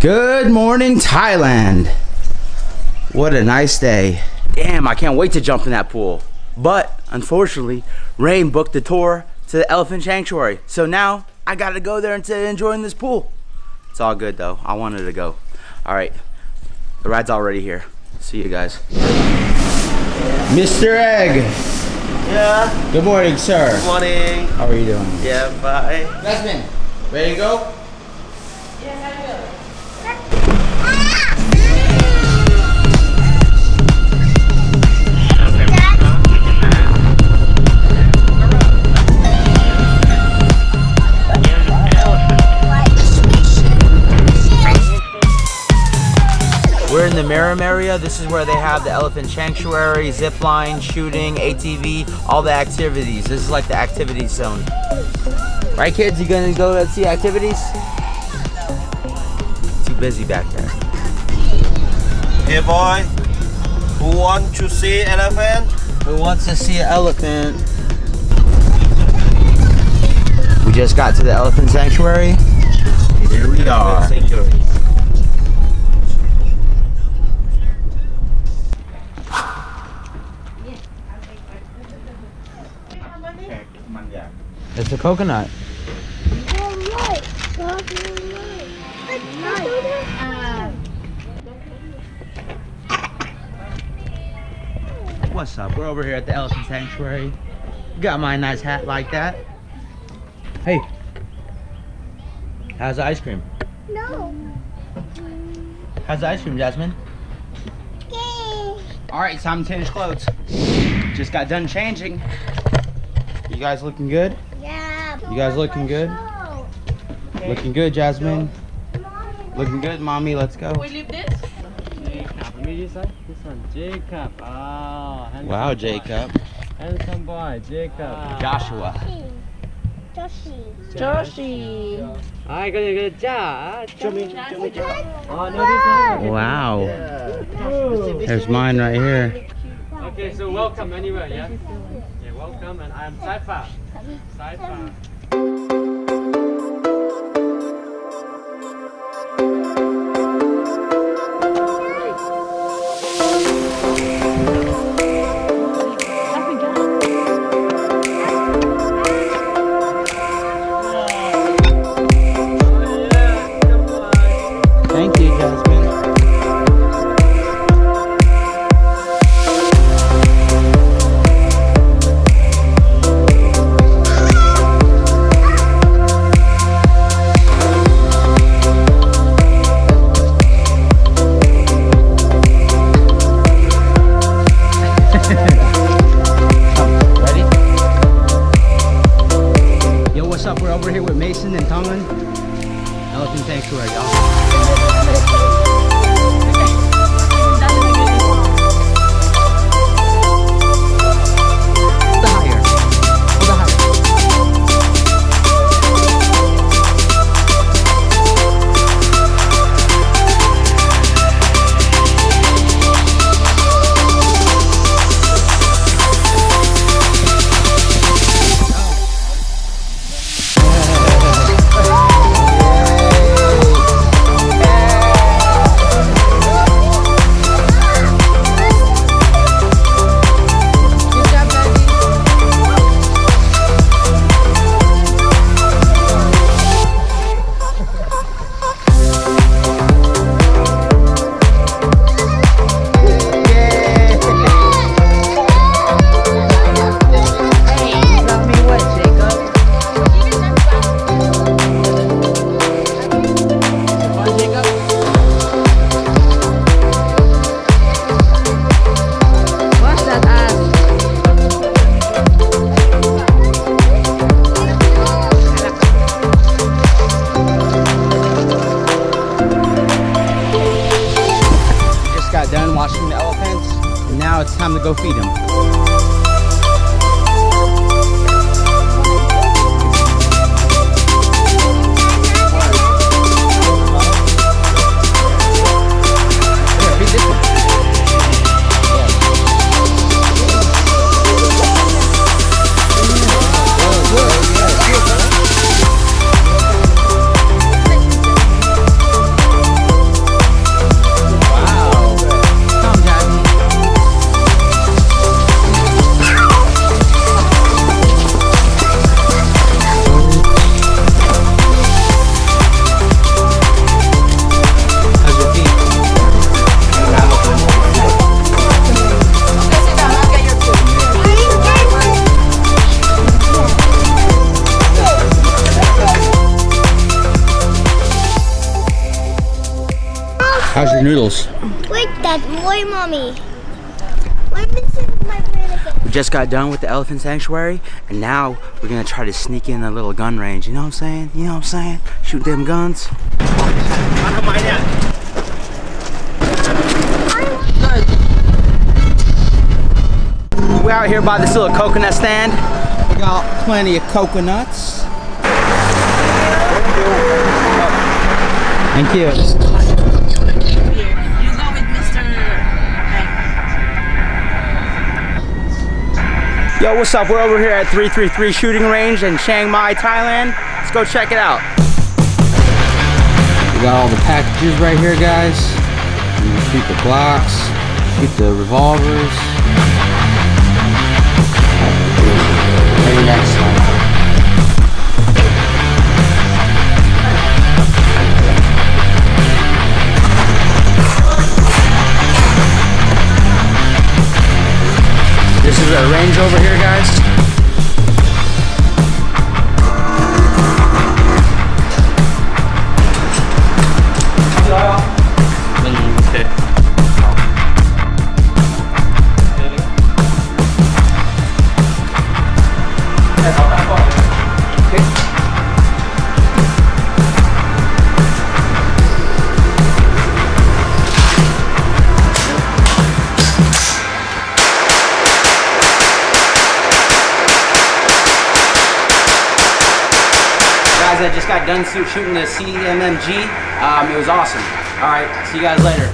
Good morning, Thailand. What a nice day. Damn, I can't wait to jump in that pool. But unfortunately, Rain booked the tour to the elephant sanctuary. So now I gotta go there and to enjoying this pool. It's all good though. I wanted to go. All right, the ride's already here. See you guys. Mr. Egg. Yeah. Good morning, sir. Good morning. How are you doing? Yeah, bye. Jasmine, ready to go? We're in the Merrim area. This is where they have the elephant sanctuary, zip line, shooting, ATV, all the activities. This is like the activity zone. Right, kids? You gonna go see activities? Too busy back there. Hey boy, who wants to see elephant? Who wants to see an elephant? We just got to the elephant sanctuary. Here we are. It's a coconut. What's up? We're over here at the elephant sanctuary. Got my nice hat like that. Hey, how's the ice cream? No. How's the ice cream, Jasmine? Okay. All right, it's time to change clothes. Just got done changing. You guys looking good? Yeah. You guys looking good? Looking good, Jasmine. Looking good, mommy. Let's go. We leave this? Jacob, let me this one. Jacob. Oh, handsome Wow, boy. Jacob. Handsome boy, Jacob. Joshua. Joshi. Ah, good job. Show me. Oh, no, this one. Wow. Yeah. There's mine right here. Okay, so welcome anyway, yeah? Yeah, welcome, and I'm Saifa. Saifa. Thank you, Jasmine. Ready? Yo, what's up? We're over here with Mason and Tongan. Elephant sanctuary, y'all. Done watching the elephants, and now it's time to go feed them. How's your noodles? Wait, that boy, mommy. Why missing my brain again? We just got done with the elephant sanctuary, and now we're gonna try to sneak in a little gun range. You know what I'm saying? You know what I'm saying? Shoot them guns. We're out here by this little coconut stand. We got plenty of coconuts. Thank you. You go with Mr. Yo, what's up? We're over here at 333 Shooting Range in Chiang Mai, Thailand. Let's go check it out. We got all the packages right here, guys. You can shoot the Glocks, shoot the revolvers. Very nice one. This is a range over here, guys. I just got done shooting the CMMG. It was awesome. All right, see you guys later.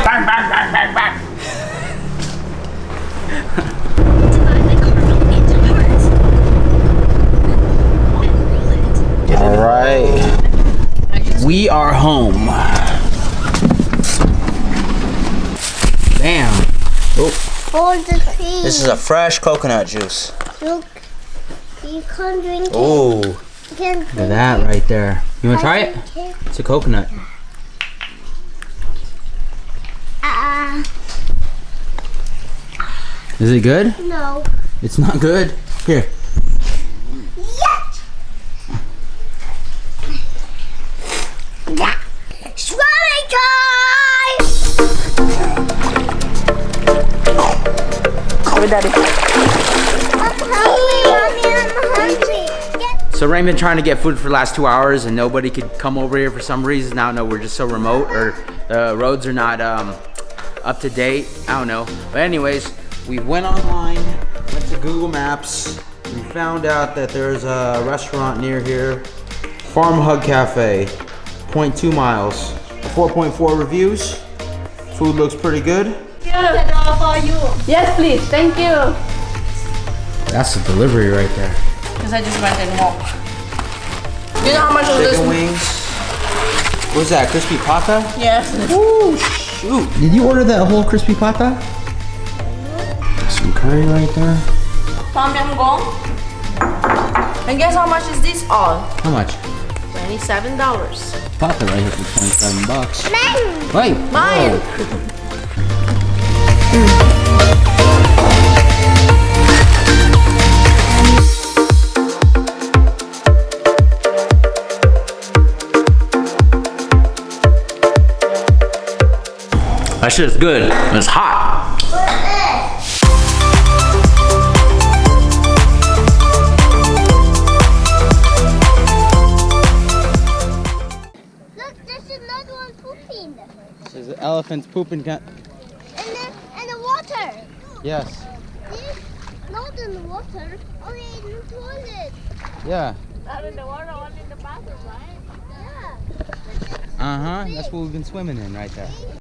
Bang, bang, bang, bang, bang. All right, we are home. Damn. Oh. Hold the tree. This is a fresh coconut juice. Look, you can't drink it. Oh, You can't look at that right there. You wanna try it? drink it. It's a coconut. Is it good? No. It's not good. Here. Yes! Strawberry time! I'm hungry. So Rain been trying to get food for the last 2 hours and nobody could come over here for some reason. I don't know, we're just so remote or the roads are not up to date. I don't know. But anyways, we went online, went to Google Maps. We found out that there's a restaurant near here, Farm Hug Cafe, 0.2 miles, 4.4 reviews. Food looks pretty good. Yes, please. Thank you. That's the delivery right there. Because I just went and walked. You know how much is this? Chicken wings. What's that, crispy pata? Yes. Ooh, shoot. Did you order that whole crispy pata? Some curry right there. Tom yum gong. And guess how much is this all? How much? $27. Pata right here for 27 bucks. Mine. Wait. Mine. Whoa. That shit is good. It's hot. Look, there's another one pooping. There's elephants pooping. And the water. Yes. This, not in the water, only in the toilet. Yeah. Not in the water, only in the bathroom, right? Yeah. Uh-huh. That's what we've been swimming in right there.